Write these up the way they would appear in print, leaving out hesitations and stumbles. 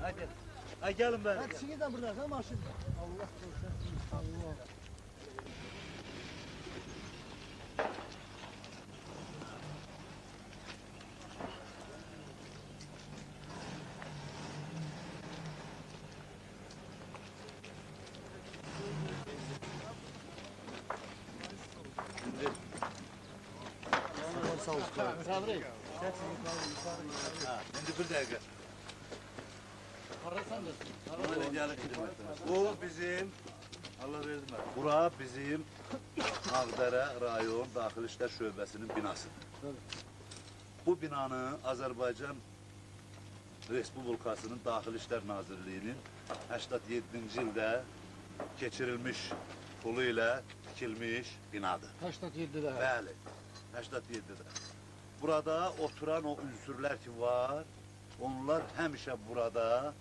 Hadi. Hadi gelin ben. Hadi şimdi de burada maşın. Allah korusun inşallah. Sağ olsun. Sabri. Ha, şimdi bir dakika. Arasan da. Böyle gelip bu bizim, Allah verdi mi? Bura bizim Ağdərə rayon Daxili İşlər Şöbəsinin binasıdır. Bu binanı Azərbaycan Respublikasının Daxili İşlər Nazirliyinin 87-ci ildə keçirilmiş pulu ilə tikilmiş binadır. 87'de. Bəli, 87-də. Burada oturan o ünsürlər ki var, onlar həmişə burada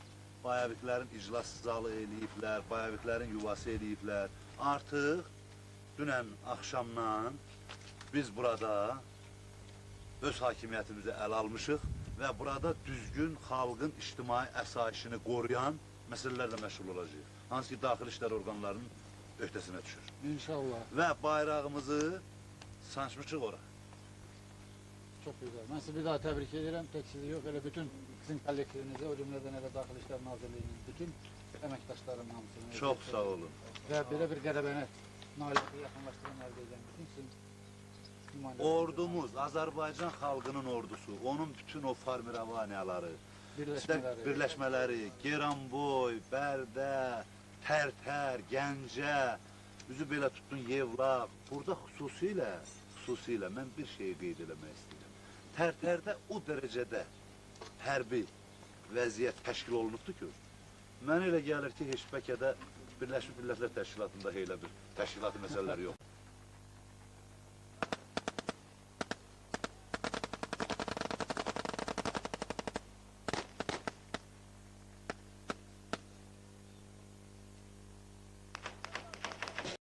bayaviklərin iclas zalı eləyiblər, bayaviklərin yuvası eləyiblər. Artıq dünən axşamdan biz burada öz hakimiyyətimizi əl almışıq və burada düzgün xalqın ictimai əsayişini qoruyan məsələlərlə məşğul olacağıq. Hansı ki, daxili işlər orqanlarının öhdəsinə düşür. İnşallah. Və bayrağımızı sancmışıq ora. Çok güzel. Ben sizi bir daha tebrik ederim. Tek sizi yok. Öyle bütün sizin kollektifinize, o cümleden hele Daxili İşlər Nazirliyinin bütün emektaşların hamısını. Çox sağ olun. Ve böyle bir qələbəni nailiyyəti yaxınlaşdıran əldə edən bütün sizin nümayəndələriniz. Ordumuz, Azərbaycan xalqının ordusu, onun bütün o formiravaniyaları, birləşmələri, Geranboy, Bərdə, Tərtər, Gəncə, üzü belə tutdun Yevlaq. Burada xüsusilə mən bir şeyi qeyd eləmək istəyirəm. Tərtərdə o dərəcədə hərbi vəziyyət təşkil olunubdur ki, mənə elə gəlir ki, heç bəlkə də Birləşmiş Millətlər Təşkilatında elə bir təşkilatı məsələləri yox.